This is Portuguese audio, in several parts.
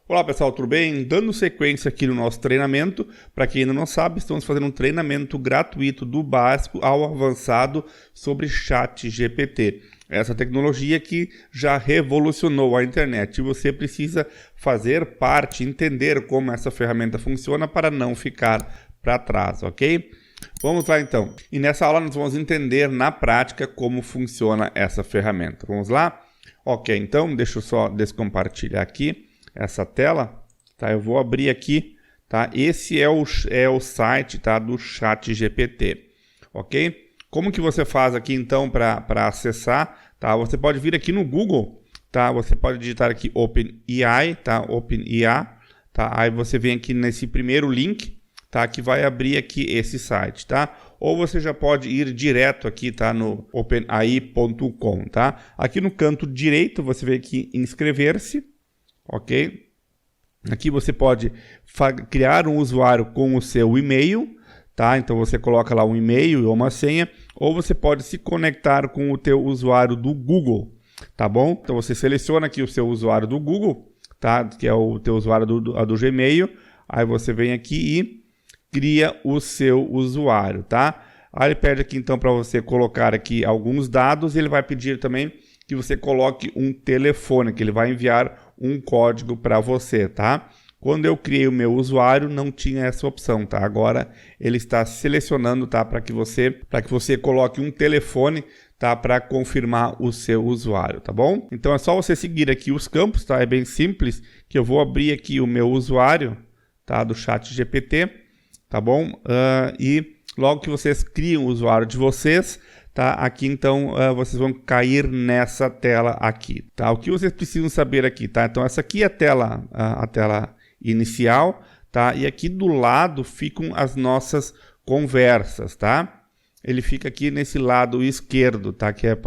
Olá pessoal, tudo bem? Dando sequência aqui no nosso treinamento, para quem ainda não sabe, estamos fazendo um treinamento gratuito do básico ao avançado sobre ChatGPT. Essa tecnologia que já revolucionou a internet e você precisa fazer parte, entender como essa ferramenta funciona para não ficar para trás, ok? Vamos lá então. E nessa aula nós vamos entender na prática como funciona essa ferramenta. Vamos lá? Ok, então deixa eu só descompartilhar aqui essa tela, tá? Eu vou abrir aqui, tá? Esse é o site, tá, do ChatGPT, ok? Como que você faz aqui então para acessar, tá? Você pode vir aqui no Google, tá? Você pode digitar aqui OpenAI, tá? OpenAI, tá? Aí você vem aqui nesse primeiro link, tá? Que vai abrir aqui esse site, tá? Ou você já pode ir direto aqui, tá? No openai.com, tá? Aqui no canto direito você vê aqui inscrever-se. Ok? Aqui você pode criar um usuário com o seu e-mail, tá? Então você coloca lá um e-mail ou uma senha, ou você pode se conectar com o teu usuário do Google, tá bom? Então você seleciona aqui o seu usuário do Google, tá? Que é o teu usuário do Gmail, aí você vem aqui e cria o seu usuário, tá? Aí ele pede aqui então para você colocar aqui alguns dados, e ele vai pedir também que você coloque um telefone, que ele vai enviar um código para você, tá? Quando eu criei o meu usuário, não tinha essa opção, tá? Agora ele está selecionando, tá? Para que você coloque um telefone, tá? Para confirmar o seu usuário, tá bom? Então é só você seguir aqui os campos, tá? É bem simples, que eu vou abrir aqui o meu usuário, tá? Do ChatGPT, tá bom? E logo que vocês criam o usuário de vocês, tá? Aqui então vocês vão cair nessa tela aqui, tá? O que vocês precisam saber aqui, tá? Então essa aqui é a tela inicial, tá? E aqui do lado ficam as nossas conversas, tá? Ele fica aqui nesse lado esquerdo, tá? Que é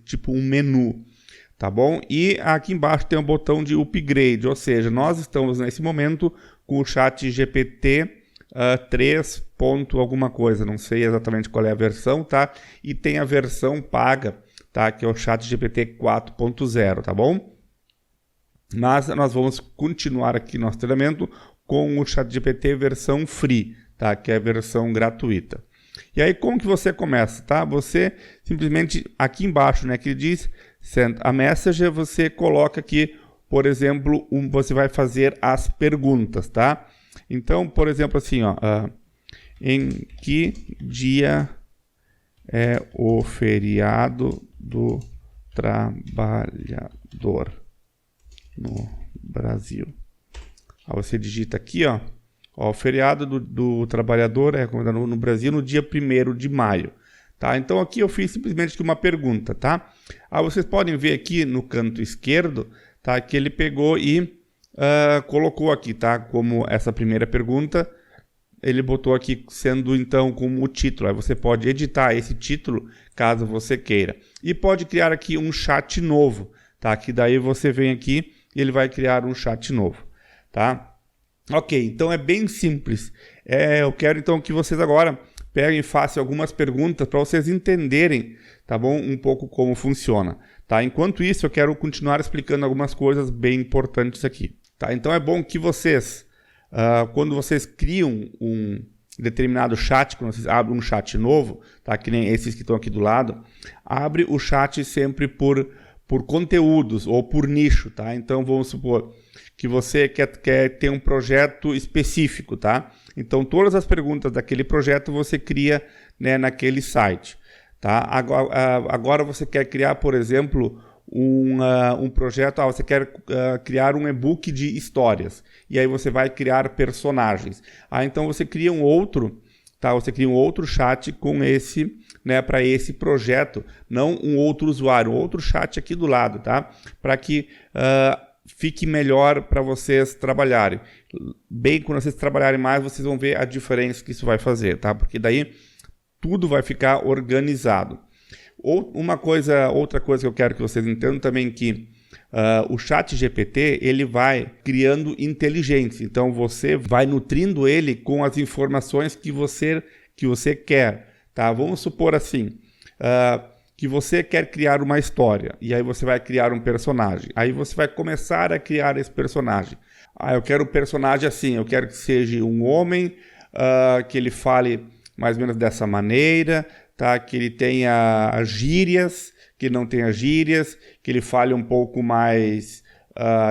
tipo um menu, tá bom? E aqui embaixo tem um botão de upgrade, ou seja, nós estamos nesse momento com o ChatGPT 3 ponto alguma coisa, não sei exatamente qual é a versão, tá? E tem a versão paga, tá? Que é o ChatGPT 4.0, tá bom? Mas nós vamos continuar aqui nosso treinamento com o ChatGPT versão free, tá? Que é a versão gratuita. E aí como que você começa, tá? Você simplesmente aqui embaixo, né? Que ele diz send a message, você coloca aqui, por exemplo, você vai fazer as perguntas, tá? Então, por exemplo, assim, ó, em que dia é o feriado do trabalhador no Brasil? Aí você digita aqui, ó, o feriado do trabalhador é no Brasil no dia 1º de maio. Tá? Então aqui eu fiz simplesmente uma pergunta, tá? Aí vocês podem ver aqui no canto esquerdo, tá, que ele pegou e colocou aqui, tá? Como essa primeira pergunta, ele botou aqui sendo então como o título. Aí você pode editar esse título caso você queira. E pode criar aqui um chat novo, tá? Que daí você vem aqui e ele vai criar um chat novo, tá? Ok, então é bem simples. Eu quero então que vocês agora peguem e façam algumas perguntas para vocês entenderem, tá bom? Um pouco como funciona, tá? Enquanto isso, eu quero continuar explicando algumas coisas bem importantes aqui. Tá, então é bom que vocês, quando vocês criam um determinado chat, quando vocês abrem um chat novo, tá, que nem esses que estão aqui do lado, abre o chat sempre por conteúdos ou por nicho, tá? Então vamos supor que você quer ter um projeto específico, tá? Então todas as perguntas daquele projeto você cria, né, naquele site, tá? Agora você quer criar, por exemplo, um projeto, você quer criar um e-book de histórias, e aí você vai criar personagens. Então você cria um outro, tá? Você cria um outro chat com esse, né, para esse projeto, não um outro usuário, outro chat aqui do lado, tá? Para que fique melhor para vocês trabalharem. Bem, quando vocês trabalharem mais, vocês vão ver a diferença que isso vai fazer, tá? Porque daí tudo vai ficar organizado. Outra coisa que eu quero que vocês entendam também, que o ChatGPT ele vai criando inteligência. Então você vai nutrindo ele com as informações que você quer, tá? Vamos supor assim, que você quer criar uma história, e aí você vai criar um personagem. Aí você vai começar a criar esse personagem. Eu quero um personagem assim, eu quero que seja um homem, que ele fale mais ou menos dessa maneira, tá? Que ele tenha gírias, que não tenha gírias, que ele fale um pouco mais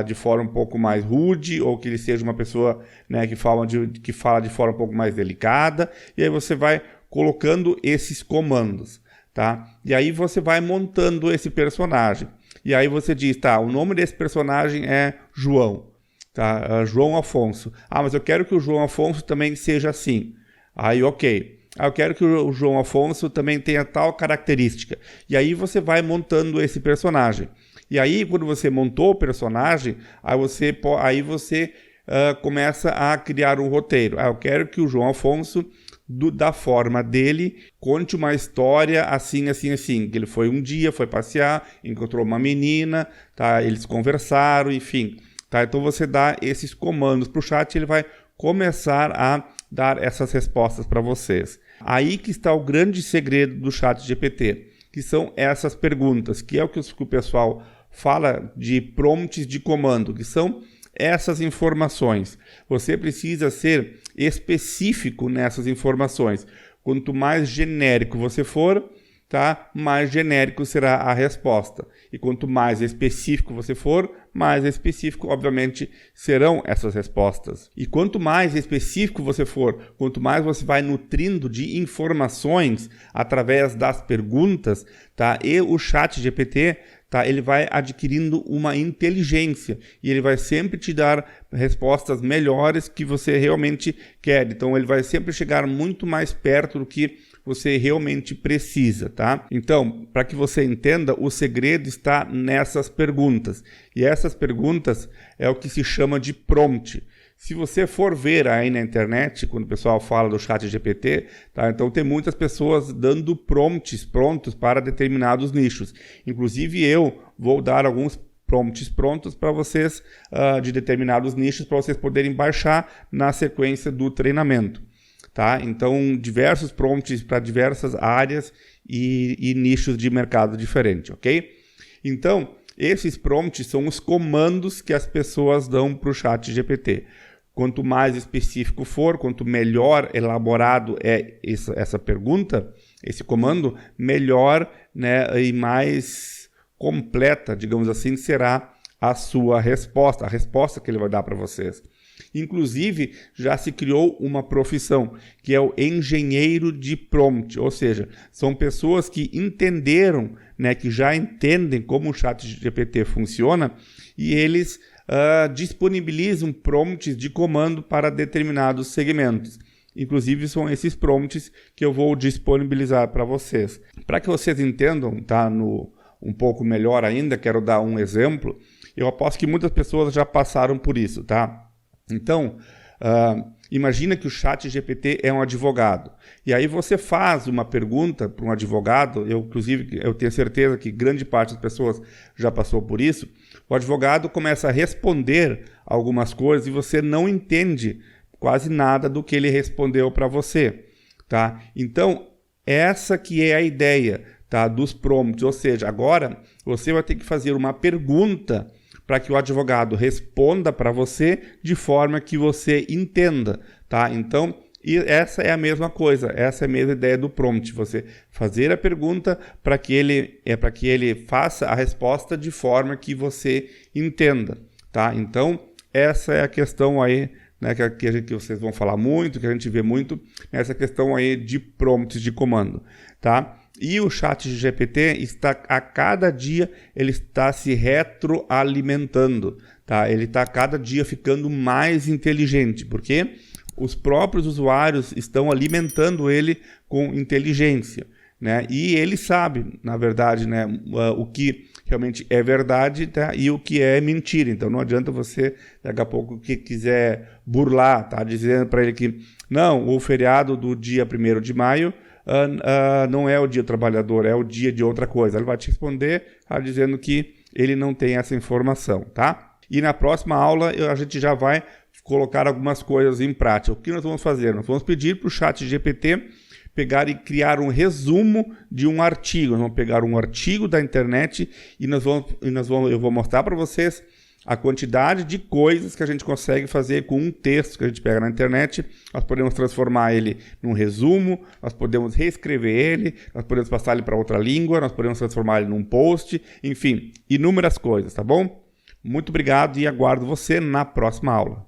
de forma um pouco mais rude, ou que ele seja uma pessoa, né, que fala de forma um pouco mais delicada, e aí você vai colocando esses comandos, tá? E aí você vai montando esse personagem. E aí você diz, tá, o nome desse personagem é João, tá? João Afonso. Mas eu quero que o João Afonso também seja assim. Aí, ok. Eu quero que o João Afonso também tenha tal característica. E aí você vai montando esse personagem. E aí, quando você montou o personagem, aí você começa a criar um roteiro. Eu quero que o João Afonso, da forma dele, conte uma história assim, assim, assim. Que ele foi um dia, foi passear, encontrou uma menina, tá? Eles conversaram, enfim. Tá? Então você dá esses comandos para o chat e ele vai começar a dar essas respostas para vocês. Aí que está o grande segredo do ChatGPT, que são essas perguntas, que é o que o pessoal fala de prompts de comando, que são essas informações. Você precisa ser específico nessas informações. Quanto mais genérico você for, tá? Mais genérico será a resposta. E quanto mais específico você for, mais específico, obviamente, serão essas respostas. E quanto mais específico você for, quanto mais você vai nutrindo de informações através das perguntas, tá? E o ChatGPT, tá? Ele vai adquirindo uma inteligência e ele vai sempre te dar respostas melhores que você realmente quer. Então, ele vai sempre chegar muito mais perto do que você realmente precisa, tá? Então, para que você entenda, o segredo está nessas perguntas. E essas perguntas é o que se chama de prompt. Se você for ver aí na internet, quando o pessoal fala do ChatGPT, tá? Então tem muitas pessoas dando prompts prontos para determinados nichos. Inclusive eu vou dar alguns prompts prontos para vocês de determinados nichos para vocês poderem baixar na sequência do treinamento. Tá? Então, diversos prompts para diversas áreas e nichos de mercado diferentes, ok? Então, esses prompts são os comandos que as pessoas dão para o ChatGPT. Quanto mais específico for, quanto melhor elaborado é essa pergunta, esse comando, melhor, né, e mais completa, digamos assim, será a sua resposta, a resposta que ele vai dar para vocês. Inclusive, já se criou uma profissão, que é o engenheiro de prompt, ou seja, são pessoas que entenderam, né, que já entendem como o ChatGPT funciona e eles disponibilizam prompts de comando para determinados segmentos. Inclusive, são esses prompts que eu vou disponibilizar para vocês. Para que vocês entendam, tá, um pouco melhor ainda, quero dar um exemplo. Eu aposto que muitas pessoas já passaram por isso, tá? Então, imagina que o ChatGPT é um advogado. E aí você faz uma pergunta para um advogado, inclusive eu tenho certeza que grande parte das pessoas já passou por isso. O advogado começa a responder algumas coisas e você não entende quase nada do que ele respondeu para você, tá? Então, essa que é a ideia, tá, dos prompts. Ou seja, agora você vai ter que fazer uma pergunta para que o advogado responda para você de forma que você entenda, tá? Então, essa é a mesma coisa, essa é a mesma ideia do prompt, você fazer a pergunta para que ele faça a resposta de forma que você entenda, tá? Então, essa é a questão aí, né, que vocês vão falar muito, que a gente vê muito, essa questão aí de prompts de comando, tá? E o ChatGPT a cada dia ele está se retroalimentando, tá? Ele está a cada dia ficando mais inteligente, porque os próprios usuários estão alimentando ele com inteligência, né? E ele sabe, na verdade, né, o que realmente é verdade, tá? E o que é mentira. Então não adianta você, daqui a pouco, que quiser burlar, tá? Dizendo para ele que não, o feriado do dia 1º de maio não é o dia do trabalhador, é o dia de outra coisa. Ele vai te responder dizendo que ele não tem essa informação, tá? E na próxima aula a gente já vai colocar algumas coisas em prática. O que nós vamos fazer? Nós vamos pedir para o ChatGPT pegar e criar um resumo de um artigo. Nós vamos pegar um artigo da internet e eu vou mostrar para vocês a quantidade de coisas que a gente consegue fazer com um texto que a gente pega na internet. Nós podemos transformar ele num resumo, nós podemos reescrever ele, nós podemos passar ele para outra língua, nós podemos transformar ele num post, enfim, inúmeras coisas, tá bom? Muito obrigado e aguardo você na próxima aula.